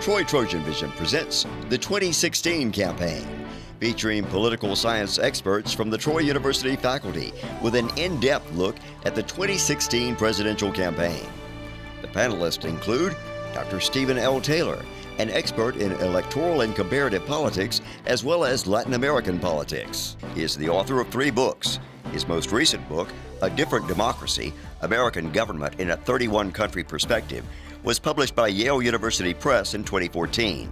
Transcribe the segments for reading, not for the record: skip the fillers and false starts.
Troy Trojan Vision presents the 2016 campaign, featuring political science experts from the Troy University faculty with an in-depth look at the 2016 presidential campaign. The panelists include Dr. Stephen L. Taylor, an expert in electoral and comparative politics, as well as Latin American politics. He is the author of 3 books. His most recent book, A Different Democracy, American Government in a 31-Country Perspective, was published by Yale University Press in 2014.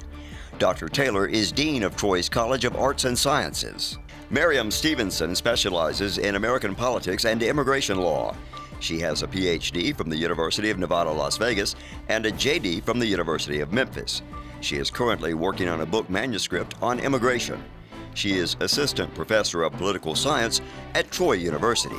Dr. Taylor is Dean of Troy's College of Arts and Sciences. Miriam Stevenson specializes in American politics and immigration law. She has a PhD from the University of Nevada, Las Vegas, and a JD from the University of Memphis. She is currently working on a book manuscript on immigration. She is Assistant Professor of Political Science at Troy University.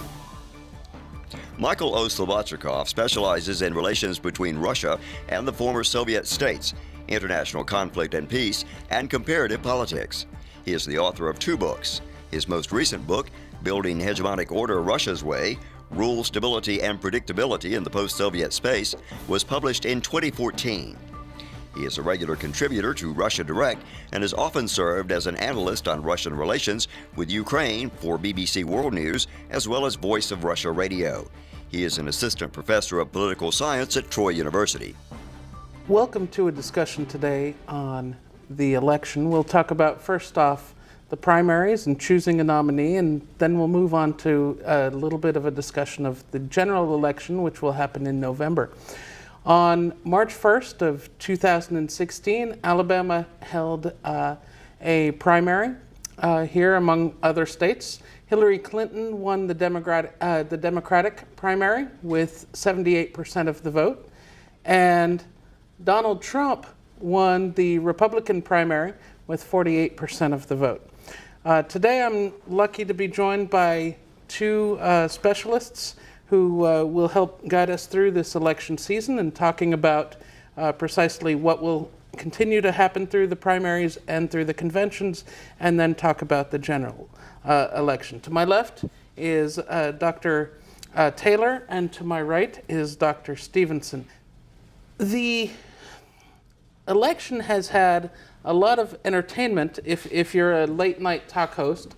Michael O. Slobodchikoff specializes in relations between Russia and the former Soviet states, international conflict and peace, and comparative politics. He is the author of 2 books. His most recent book, Building Hegemonic Order Russia's Way, Rule, Stability, and Predictability in the Post-Soviet Space, was published in 2014. He is a regular contributor to Russia Direct and has often served as an analyst on Russian relations with Ukraine for BBC World News, as well as Voice of Russia Radio. He is an assistant professor of political science at Troy University. Welcome to a discussion today on the election. We'll talk about, first off, the primaries and choosing a nominee, and then we'll move on to a little bit of a discussion of the general election, which will happen in November. On March 1st of 2016, Alabama held a primary here among other states. Hillary Clinton won the Democratic primary with 78% of the vote, and Donald Trump won the Republican primary with 48% of the vote. Today I'm lucky to be joined by 2 specialists who will help guide us through this election season and talking about precisely what will continue to happen through the primaries and through the conventions, and then talk about the general election. To my left is Dr. Taylor, and to my right is Dr. Stevenson. The election has had a lot of entertainment if you're a late night talk host.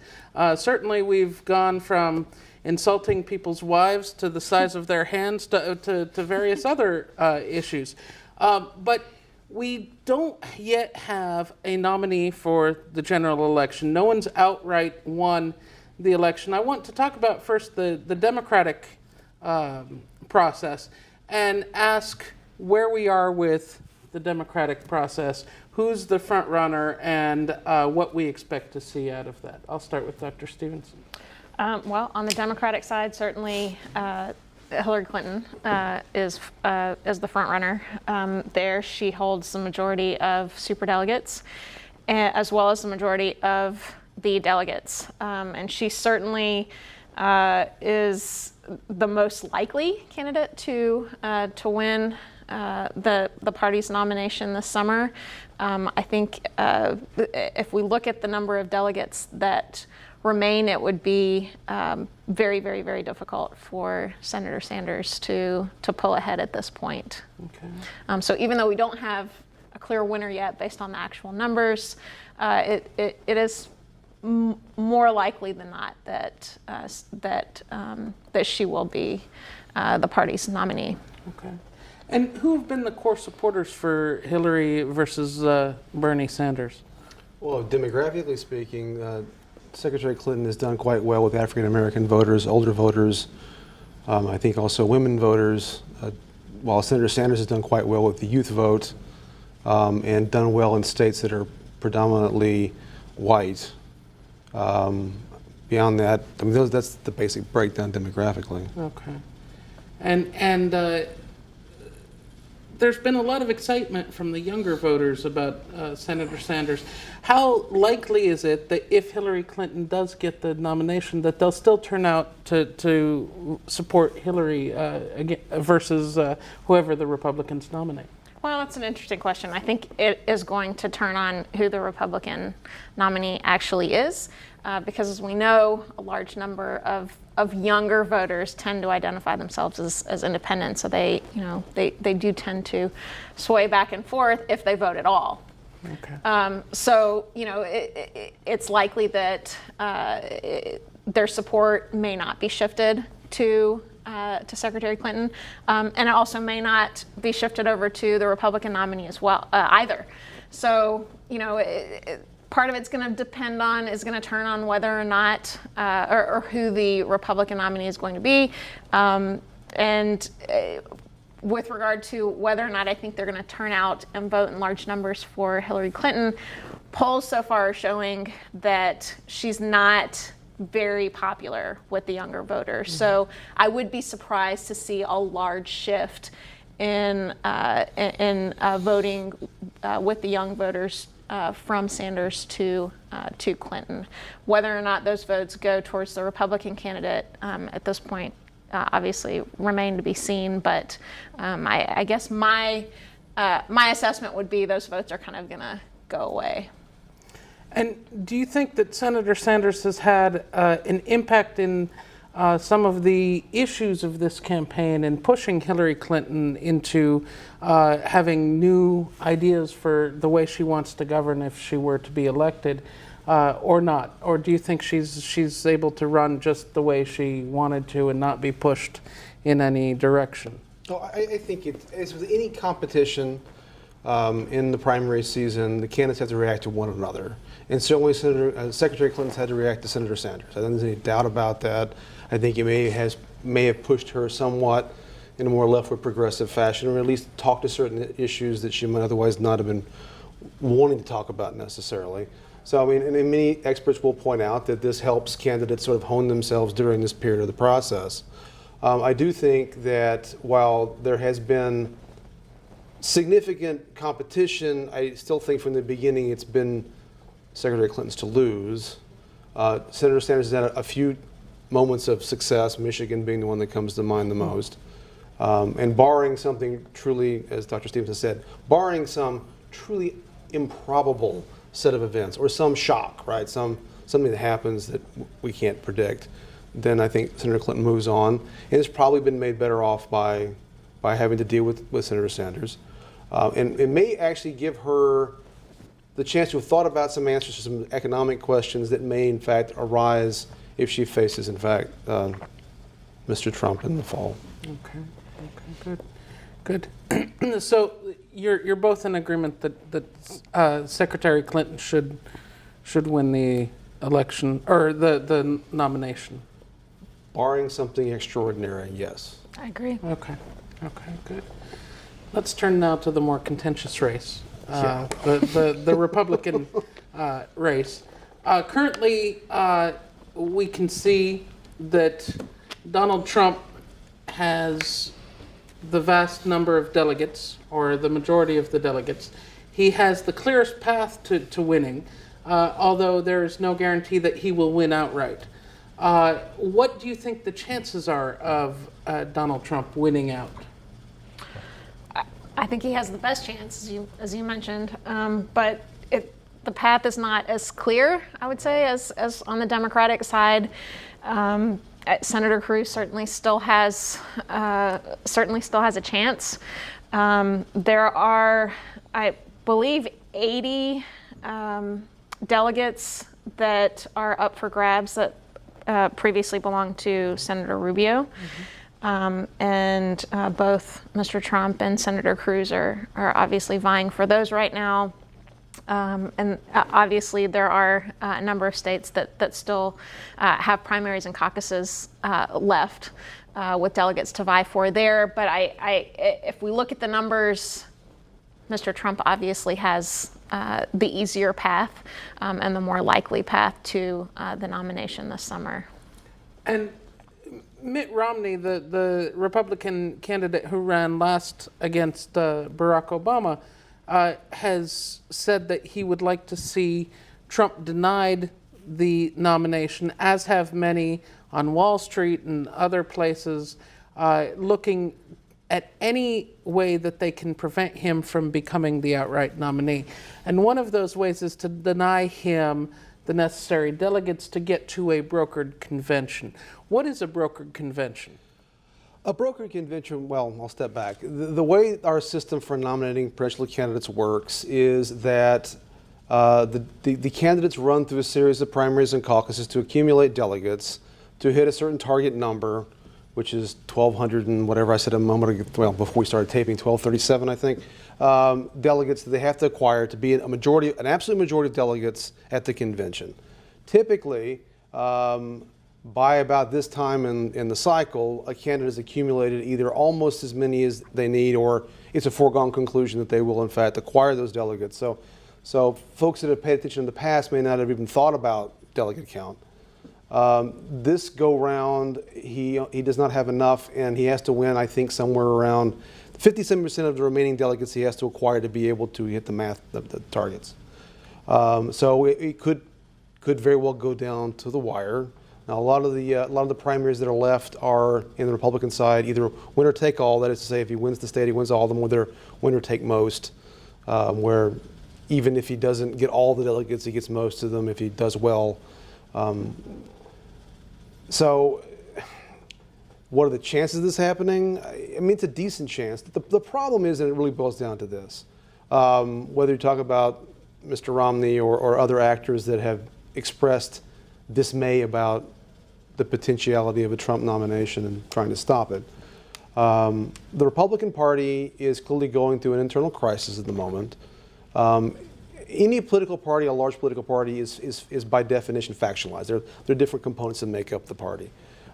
Certainly we've gone from insulting people's wives to the size of their hands to various other issues. But we don't yet have a nominee for the general election. No one's outright won the election. I want to talk about first the democratic process and ask where we are with the democratic process, who's the front runner, and what we expect to see out of that. I'll start with Dr. Stevenson. Well, on the Democratic side, certainly Hillary Clinton is the front runner. There, she holds the majority of superdelegates, as well as the majority of the delegates, and she certainly is the most likely candidate to win the party's nomination this summer. I think if we look at the number of delegates that remain, it would be very, very, very difficult for Senator Sanders to pull ahead at this point. Okay. So even though we don't have a clear winner yet based on the actual numbers, it is more likely than not that she will be the party's nominee. Okay. And who have been the core supporters for Hillary versus Bernie Sanders? Well, demographically speaking, Secretary Clinton has done quite well with African American voters, older voters, I think also women voters, while Senator Sanders has done quite well with the youth vote, and done well in states that are predominantly white. Beyond that, I mean, that's the basic breakdown demographically. Okay. And there's been a lot of excitement from the younger voters about Senator Sanders. How likely is it that if Hillary Clinton does get the nomination, that they'll still turn out to support Hillary again, versus whoever the Republicans nominate? Well, that's an interesting question. I think it is going to turn on who the Republican nominee actually is, because as we know, a large number of of younger voters tend to identify themselves as independent, so they do tend to sway back and forth if they vote at all. Okay. So it's likely that their support may not be shifted to Secretary Clinton, and it also may not be shifted over to the Republican nominee as well either. So part of it's going to turn on whether or not or who the Republican nominee is going to be, and with regard to whether or not I think they're going to turn out and vote in large numbers for Hillary Clinton, polls so far are showing that she's not very popular with the younger voters. Mm-hmm. So I would be surprised to see a large shift in voting with the young voters from Sanders to Clinton. Whether or not those votes go towards the Republican candidate at this point obviously remain to be seen. But I guess my assessment would be those votes are kind of going to go away. And do you think that Senator Sanders has had an impact in some of the issues of this campaign and pushing Hillary Clinton into having new ideas for the way she wants to govern if she were to be elected, or not? Or do you think she's able to run just the way she wanted to and not be pushed in any direction? Oh, I think as with any competition in the primary season, the candidates have to react to one another. And certainly Secretary Clinton's had to react to Senator Sanders. I don't think there's any doubt about that. I think it may have pushed her somewhat in a more leftward progressive fashion, or at least talk to certain issues that she might otherwise not have been wanting to talk about necessarily. So, I mean, and many experts will point out that this helps candidates sort of hone themselves during this period of the process. I do think that while there has been significant competition, I still think from the beginning it's been Secretary Clinton's to lose. Senator Sanders has had a few moments of success, Michigan being the one that comes to mind the most. And barring something truly, as Dr. Stevenson said, barring some truly improbable set of events or some shock, right? Something that happens that we can't predict, then I think Senator Clinton moves on. And it's probably been made better off by having to deal with Senator Sanders. And it may actually give her the chance to have thought about some answers to some economic questions that may, in fact, arise if she faces, in fact, Mr. Trump in the fall. Okay, good. So you're both in agreement that Secretary Clinton should win the election or the nomination? Barring something extraordinary, yes. I agree. Okay, good. Let's turn now to the more contentious race, the Republican race. Currently, we can see that Donald Trump has the vast number of delegates, or the majority of the delegates. He has the clearest path to winning, although there is no guarantee that he will win outright. What do you think the chances are of Donald Trump winning out? I think he has the best chance, as you mentioned, but the path is not as clear, I would say, as on the Democratic side. Senator Cruz certainly still has a chance. There are, I believe, 80 delegates that are up for grabs that previously belonged to Senator Rubio. And both Mr. Trump and Senator Cruz are obviously vying for those right now. And obviously there are a number of states that still have primaries and caucuses left with delegates to vie for there. But if we look at the numbers, Mr. Trump obviously has the easier path and the more likely path to the nomination this summer. And Mitt Romney, the Republican candidate who ran last against Barack Obama, has said that he would like to see Trump denied the nomination, as have many on Wall Street and other places, looking at any way that they can prevent him from becoming the outright nominee. And one of those ways is to deny him the necessary delegates to get to a brokered convention. What is a brokered convention? A brokered convention, well, I'll step back. The way our system for nominating presidential candidates works is that the candidates run through a series of primaries and caucuses to accumulate delegates to hit a certain target number, which is 1,200 and whatever I said a moment ago, well, before we started taping, 1,237, I think, delegates that they have to acquire to be an absolute majority of delegates at the convention. Typically, by about this time in the cycle, a candidate has accumulated either almost as many as they need, or it's a foregone conclusion that they will in fact acquire those delegates. So folks that have paid attention in the past may not have even thought about delegate count. This go round, he does not have enough, and he has to win, I think, somewhere around 57% of the remaining delegates he has to acquire to be able to hit the targets. So it could very well go down to the wire. Now, a lot of the primaries that are left are in the Republican side, either winner take all. That is to say, if he wins the state, he wins all of them, or they're winner take most, where even if he doesn't get all the delegates, he gets most of them if he does well. So, what are the chances of this happening? I mean, it's a decent chance. The problem is, and it really boils down to this: whether you talk about Mr. Romney or other actors that have expressed dismay about the potentiality of a Trump nomination and trying to stop it. The Republican Party is clearly going through an internal crisis at the moment. Any political party, a large political party, is by definition factionalized. There are different components that make up the party.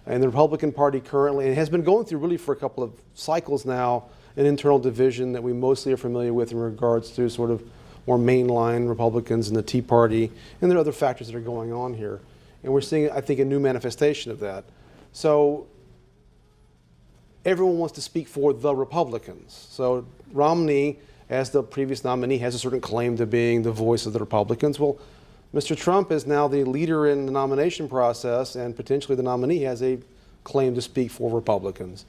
And the Republican Party currently, and has been going through really for a couple of cycles now, an internal division that we mostly are familiar with in regards to sort of more mainline Republicans and the Tea Party, and there are other factors that are going on here. And we're seeing, I think, a new manifestation of that. So everyone wants to speak for the Republicans. So Romney, as the previous nominee, has a certain claim to being the voice of the Republicans. Well, Mr. Trump is now the leader in the nomination process, and potentially the nominee has a claim to speak for Republicans.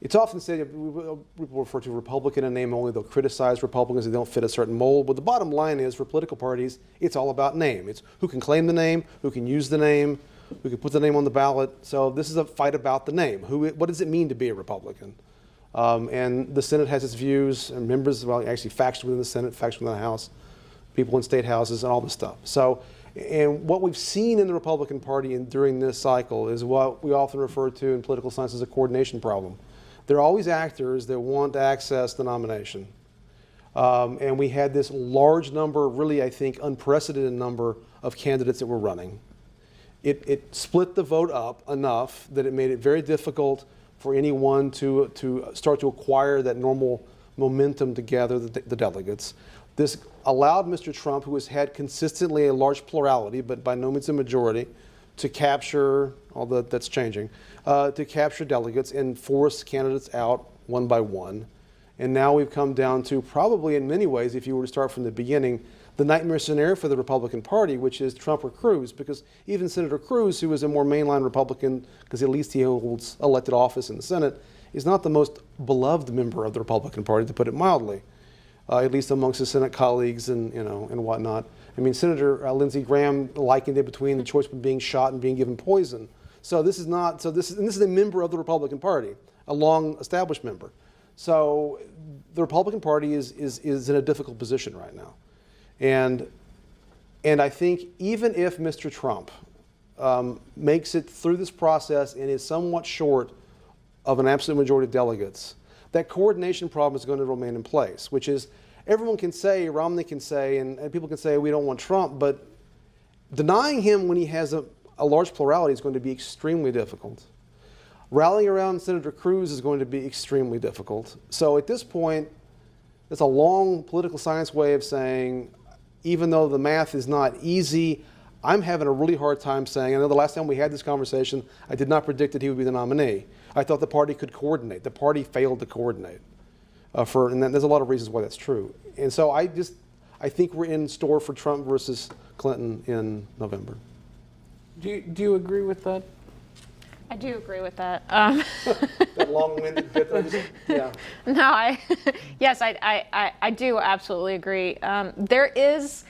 It's often said, people refer to Republican in name only. They'll criticize Republicans if they don't fit a certain mold. But the bottom line is, for political parties, it's all about name. It's who can claim the name, who can use the name, who can put the name on the ballot. So this is a fight about the name. What does it mean to be a Republican? And the Senate has its views, and members, well, actually factions within the Senate, factions within the House, people in state houses, and all this stuff. So, and what we've seen in the Republican Party during this cycle is what we often refer to in political science as a coordination problem. There are always actors that want to access the nomination. And we had this large number, really, I think, unprecedented number of candidates that were running. It split the vote up enough that it made it very difficult for anyone to start to acquire that normal momentum to gather the delegates. This allowed Mr. Trump, who has had consistently a large plurality, but by no means a majority, to capture, although that's changing, to capture delegates and force candidates out one by one. And now we've come down to probably in many ways, if you were to start from the beginning, the nightmare scenario for the Republican Party, which is Trump or Cruz, because even Senator Cruz, who is a more mainline Republican, because at least he holds elected office in the Senate, is not the most beloved member of the Republican Party, to put it mildly, at least amongst his Senate colleagues and whatnot. I mean, Senator Lindsey Graham likened it between the choice between being shot and being given poison. So this is a member of the Republican Party, a long established member. So the Republican Party is in a difficult position right now. And I think even if Mr. Trump makes it through this process and is somewhat short of an absolute majority of delegates, that coordination problem is going to remain in place, which is everyone can say, Romney can say, and people can say we don't want Trump, but denying him when he has a large plurality is going to be extremely difficult. Rallying around Senator Cruz is going to be extremely difficult. So at this point, it's a long political science way of saying, even though the math is not easy, I'm having a really hard time saying, I know the last time we had this conversation, I did not predict that he would be the nominee. I thought the party could coordinate. The party failed to coordinate. And there's a lot of reasons why that's true. And so I think we're in store for Trump versus Clinton in November. Do you agree with that? I do agree with that. That long-winded bit that I just, yeah. No, yes, I do absolutely agree. There is,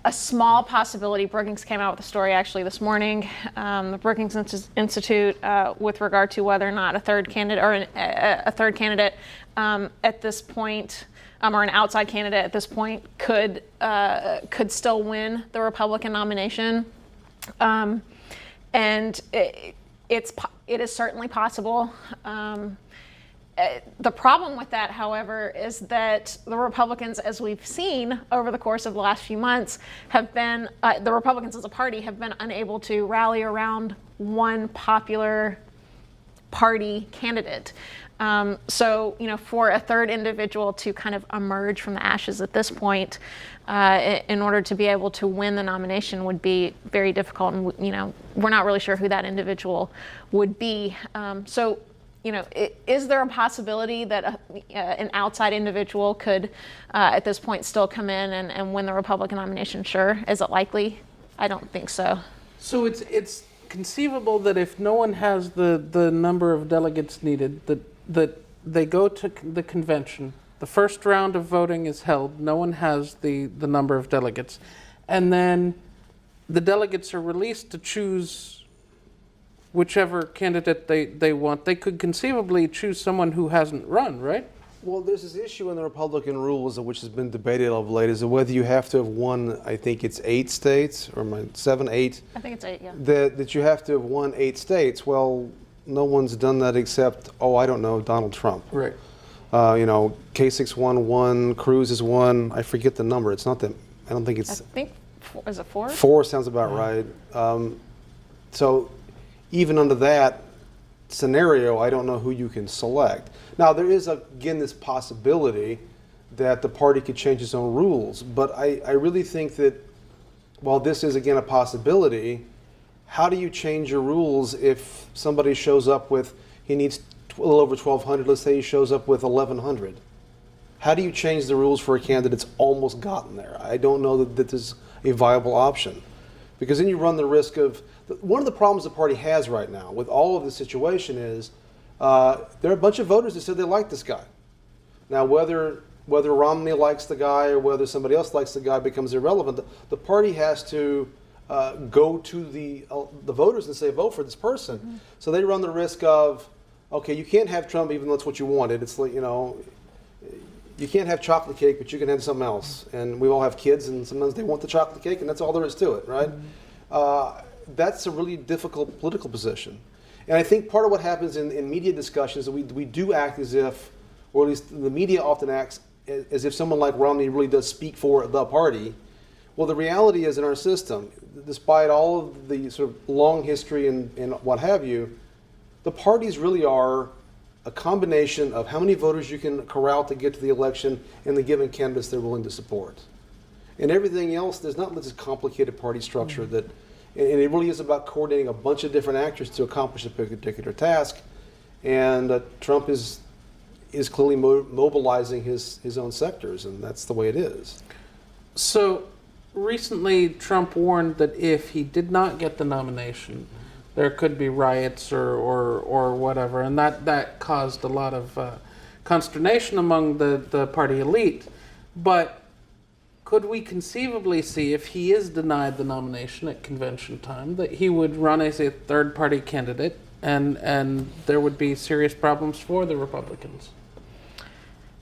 a small possibility. Brookings came out with a story actually this morning, the Brookings Institute, with regard to whether or not a third candidate or a third candidate at this point, or an outside candidate at this point, could still win the Republican nomination, and it is certainly possible. The problem with that, however, is that the Republicans, as we've seen over the course of the last few months, the Republicans as a party have been unable to rally around one popular party candidate. So, for a third individual to kind of emerge from the ashes at this point, in order to be able to win the nomination would be very difficult. And, we're not really sure who that individual would be. Is there a possibility that an outside individual could, at this point, still come in and win the Republican nomination? Sure. Is it likely? I don't think so. So it's conceivable that if no one has the number of delegates needed, that they go to the convention, the first round of voting is held, no one has the number of delegates, and then the delegates are released to choose whichever candidate they want. They could conceivably choose someone who hasn't run, right? Well, there's this issue in the Republican rules, which has been debated of late, is whether you have to have won, I think it's 8 states, or 7, 8. I think it's 8, yeah. That you have to have won 8 states. Well, no one's done that except, I don't know, Donald Trump. Right. Kasich won 1, Cruz is 1. I forget the number. It's not that, I don't think it's. I think, is it 4? 4 sounds about right. So even under that scenario, I don't know who you can select. Now, there is, again, this possibility that the party could change its own rules. But I really think that while this is, again, a possibility, how do you change your rules if somebody shows up with, he needs a little over 1,200, let's say he shows up with 1,100? How do you change the rules for a candidate that's almost gotten there? I don't know that this is a viable option. Because then you run the risk of, one of the problems the party has right now with all of this situation is there are a bunch of voters that said they like this guy. Now, whether Romney likes the guy or whether somebody else likes the guy becomes irrelevant. The party has to go to the voters and say, vote for this person. Mm-hmm. So they run the risk of, okay, you can't have Trump even though it's what you wanted. It's like, you can't have chocolate cake, but you can have something else. And we all have kids, and sometimes they want the chocolate cake, and that's all there is to it, right? Mm-hmm. That's a really difficult political position. And I think part of what happens in media discussions is that we do act as if, or at least the media often acts as if someone like Romney really does speak for the party. Well, the reality is in our system, despite all of the sort of long history and what have you, the parties really are a combination of how many voters you can corral to get to the election and the given candidates they're willing to support. And everything else, there's not this complicated party structure that, and it really is about coordinating a bunch of different actors to accomplish a particular task. And Trump is clearly mobilizing his own sectors, and that's the way it is. So recently, Trump warned that if he did not get the nomination, there could be riots or whatever, and that caused a lot of consternation among the party elite. But could we conceivably see, if he is denied the nomination at convention time, that he would run as a third-party candidate, and there would be serious problems for the Republicans?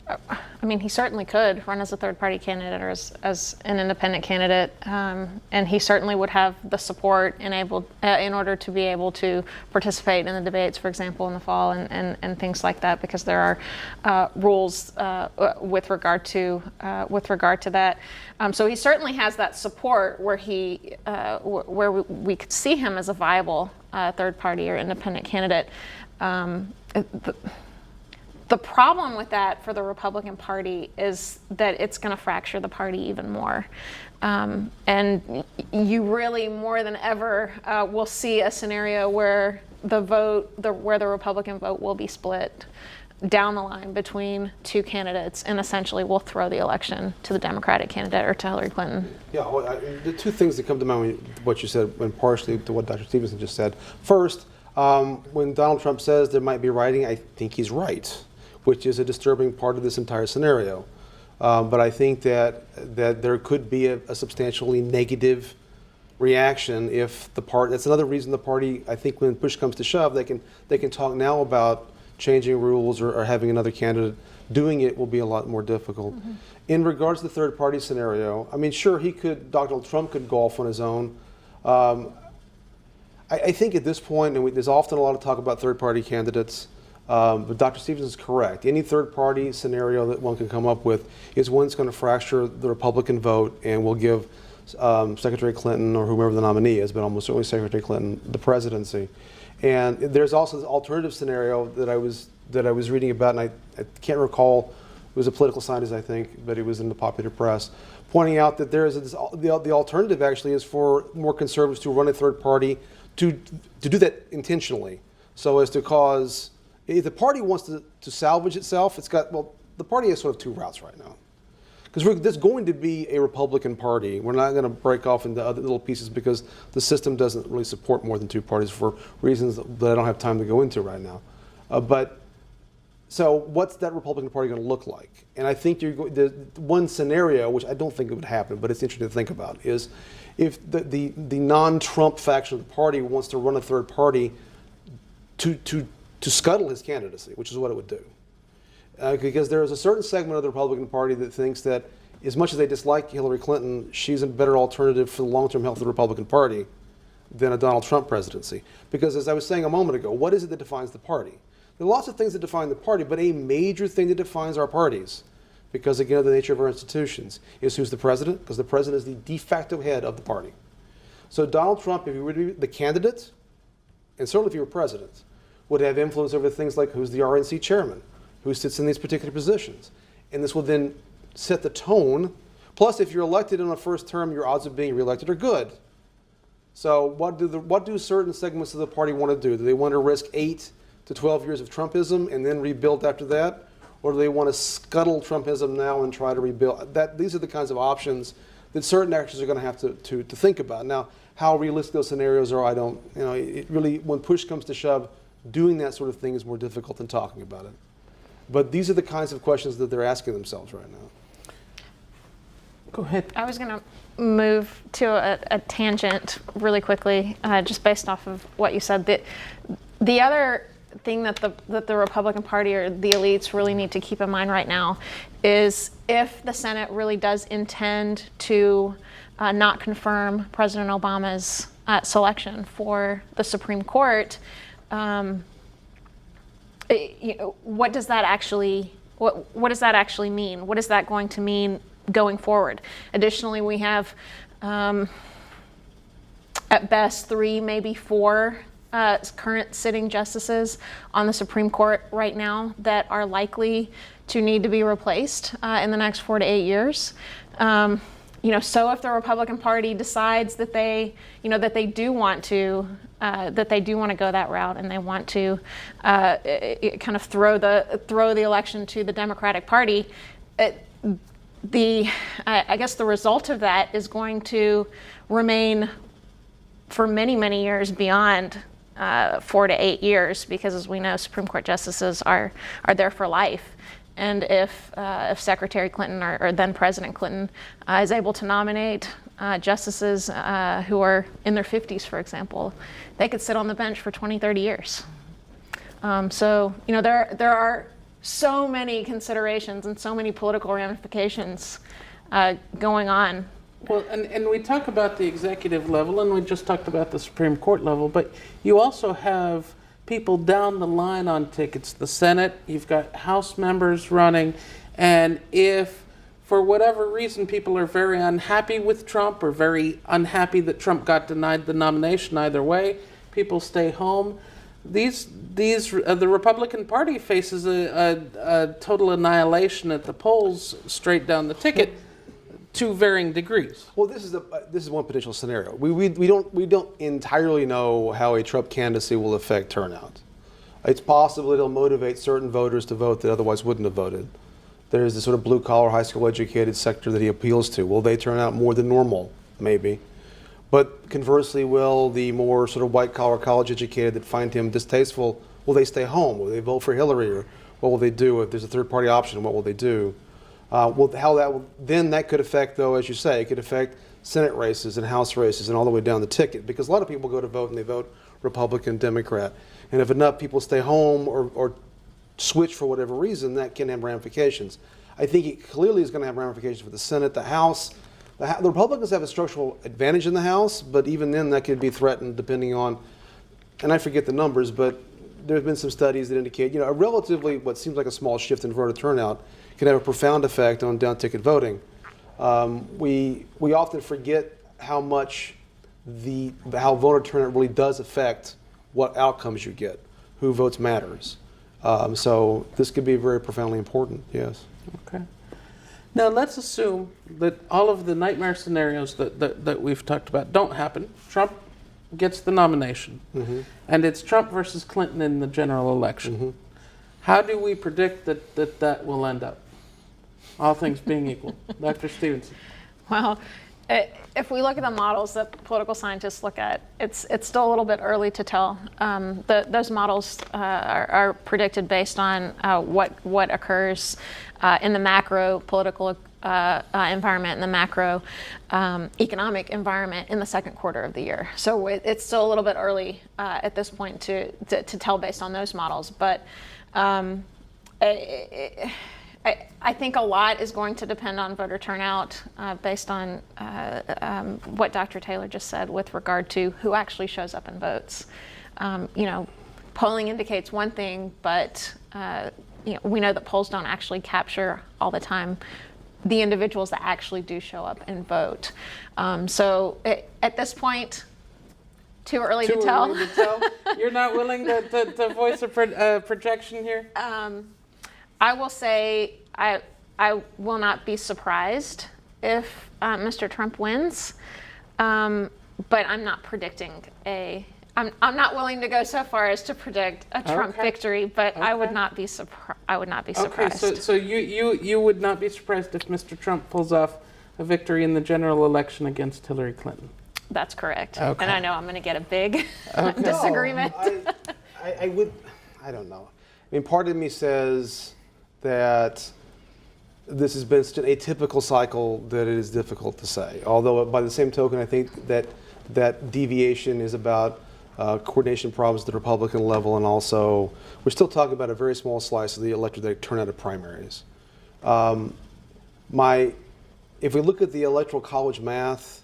I mean, he certainly could run as a third-party candidate or as an independent candidate, and he certainly would have the support in order to be able to participate in the debates, for example, in the fall and things like that, because there are rules with regard to that. So he certainly has that support where we could see him as a viable third-party or independent candidate. The problem with that for the Republican Party is that it's going to fracture the party even more. And you really, more than ever, will see a scenario where the Republican vote will be split down the line between two candidates, and essentially will throw the election to the Democratic candidate or to Hillary Clinton. Yeah, well, the two things that come to mind when what you said, and partially to what Dr. Stevenson just said. First, when Donald Trump says there might be rioting, I think he's right, which is a disturbing part of this entire scenario. But I think that there could be a substantially negative reaction if the party. That's another reason the party. I think when push comes to shove, they can talk now about changing rules or having another candidate. Doing it will be a lot more difficult. In regards to the third party scenario, I mean, sure, Donald Trump could go off on his own. I think at this point, and there's often a lot of talk about third party candidates, but Dr. Stevens is correct. Any third party scenario that one can come up with is one that's going to fracture the Republican vote and will give Secretary Clinton or whoever the nominee is, but almost certainly Secretary Clinton, the presidency. And there's also this alternative scenario that I was reading about, and I can't recall. It was a political scientist, I think, but it was in the popular press, pointing out that the alternative actually is for more conservatives to run a third party to do that intentionally, so as to cause. If the party wants to salvage itself, the party has sort of two routes right now. Because there's going to be a Republican Party. We're not going to break off into other little pieces because the system doesn't really support more than two parties for reasons that I don't have time to go into right now. So what's that Republican Party going to look like? And I think the one scenario, which I don't think it would happen, but it's interesting to think about, is if the non-Trump faction of the party wants to run a third party to scuttle his candidacy, which is what it would do. Because there is a certain segment of the Republican Party that thinks that as much as they dislike Hillary Clinton, she's a better alternative for the long-term health of the Republican Party than a Donald Trump presidency. Because as I was saying a moment ago, what is it that defines the party? There are lots of things that define the party, but a major thing that defines our parties, because again of the nature of our institutions, is who's the president, because the president is the de facto head of the party. So Donald Trump, if he were to be the candidate, and certainly if he were president, would have influence over things like who's the RNC chairman, who sits in these particular positions. And this will then set the tone. Plus, if you're elected in a first term, your odds of being reelected are good. So what do certain segments of the party want to do? Do they want to risk 8 to 12 years of Trumpism and then rebuild after that? Or do they want to scuttle Trumpism now and try to rebuild? These are the kinds of options that certain actors are going to have to think about. Now, how realistic those scenarios are, I don't, it really, when push comes to shove, doing that sort of thing is more difficult than talking about it. But these are the kinds of questions that they're asking themselves right now. Go ahead. I was going to move to a tangent really quickly, just based off of what you said. The other thing that the Republican Party or the elites really need to keep in mind right now is if the Senate really does intend to not confirm President Obama's selection for the Supreme Court, what does that actually mean? What is that going to mean going forward? Additionally, we have at best 3, maybe 4 current sitting justices on the Supreme Court right now that are likely to need to be replaced in the next 4 to 8 years. So if the Republican Party decides that they do want to go that route and they want to kind of throw the election to the Democratic Party, I guess the result of that is going to remain for many, many years beyond 4 to 8 years, because as we know, Supreme Court justices are there for life. And if Secretary Clinton or then President Clinton is able to nominate justices who are in their 50s, for example, they could sit on the bench for 20, 30 years. So there are so many considerations and so many political ramifications going on. Well, and we talk about the executive level, and we just talked about the Supreme Court level, but you also have people down the line on tickets. The Senate, you've got House members running, and if for whatever reason people are very unhappy with Trump or very unhappy that Trump got denied the nomination either way, people stay home. The Republican Party faces a total annihilation at the polls straight down the ticket to varying degrees. Well, this is one potential scenario. We don't entirely know how a Trump candidacy will affect turnout. It's possible it'll motivate certain voters to vote that otherwise wouldn't have voted. There's this sort of blue-collar, high school educated sector that he appeals to. Will they turn out more than normal? Maybe. But conversely, will the more sort of white-collar, college-educated that find him distasteful, will they stay home? Will they vote for Hillary? Or what will they do? If there's a third-party option, what will they do? Then that could affect, though, as you say, it could affect Senate races and House races and all the way down the ticket, because a lot of people go to vote and they vote Republican, Democrat. And if enough people stay home or switch for whatever reason, that can have ramifications. I think it clearly is going to have ramifications for the Senate, the House. The Republicans have a structural advantage in the House, but even then that could be threatened depending on, and I forget the numbers, but there have been some studies that indicate, a relatively, what seems like a small shift in voter turnout can have a profound effect on down-ticket voting. We often forget how much how voter turnout really does affect what outcomes you get. Who votes matters. So this could be very profoundly important, yes. Okay. Now let's assume that all of the nightmare scenarios that we've talked about don't happen. Trump gets the nomination, and it's Trump versus Clinton in the general election. How do we predict that will end up? All things being equal. Dr. Stevenson. Well, if we look at the models that political scientists look at, it's still a little bit early to tell. Those models are predicted based on what occurs in the macro political environment and the macro economic environment in the second quarter of the year. So it's still a little bit early at this point to tell based on those models. But I think a lot is going to depend on voter turnout based on what Dr. Taylor just said with regard to who actually shows up and votes. Polling indicates one thing, but we know that polls don't actually capture all the time the individuals that actually do show up and vote. So at this point, too early to tell. Early to tell? You're not willing to voice a projection here? I will say I will not be surprised if Mr. Trump wins, but I'm not predicting I'm not willing to go so far as to predict a Trump victory, but I would not be surprised. Okay, so you would not be surprised if Mr. Trump pulls off a victory in the general election against Hillary Clinton. That's correct. Okay. And I know I'm going to get a big disagreement. No, I don't know. I mean, part of me says that this has been such an atypical cycle that it is difficult to say. Although by the same token, I think that deviation is about coordination problems at the Republican level, and also we're still talking about a very small slice of the electorate that turn out of primaries. If we look at the electoral college math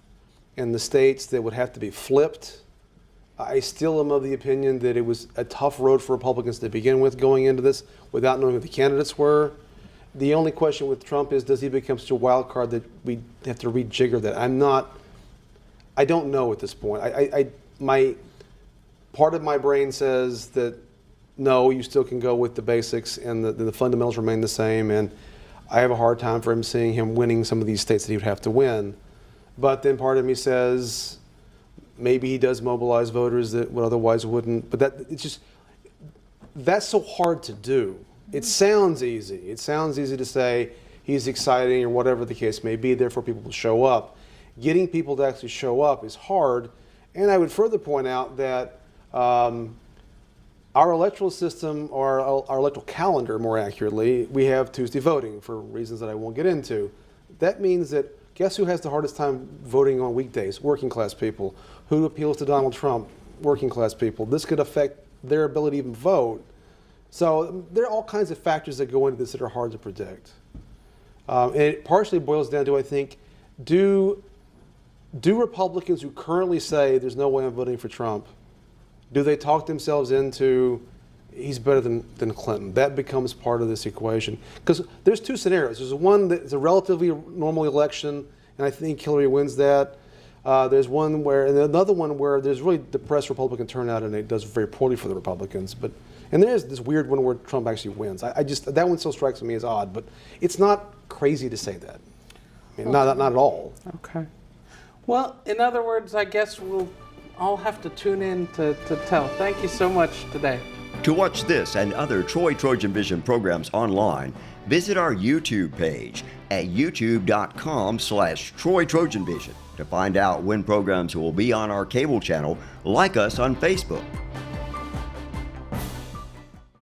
and the states that would have to be flipped, I still am of the opinion that it was a tough road for Republicans to begin with going into this without knowing who the candidates were. The only question with Trump is, does he become such a wild card that we have to rejigger that? I don't know at this point. Part of my brain says that no, you still can go with the basics and the fundamentals remain the same, and I have a hard time for seeing him winning some of these states that he would have to win. But then part of me says maybe he does mobilize voters that would otherwise wouldn't. But that's so hard to do. It sounds easy. It sounds easy to say he's exciting or whatever the case may be, therefore people will show up. Getting people to actually show up is hard. And I would further point out that our electoral system, or our electoral calendar more accurately, we have Tuesday voting for reasons that I won't get into. That means that guess who has the hardest time voting on weekdays? Working class people. Who appeals to Donald Trump? Working class people. This could affect their ability to even vote. So there are all kinds of factors that go into this that are hard to predict. And it partially boils down to, I think, do Republicans who currently say there's no way I'm voting for Trump, do they talk themselves into he's better than Clinton? That becomes part of this equation. Because there's two scenarios. There's one that's a relatively normal election, and I think Hillary wins that. There's one where, and another one where there's really depressed Republican turnout, and it does very poorly for the Republicans. And there's this weird one where Trump actually wins. That one still strikes me as odd, but it's not crazy to say that. I mean, not at all. Okay. Well, in other words, I guess we'll all have to tune in to tell. Thank you so much today. To watch this and other Troy Trojan Vision programs online, visit our YouTube page at youtube.com/Troy Trojan Vision. To find out when programs will be on our cable channel, like us on Facebook.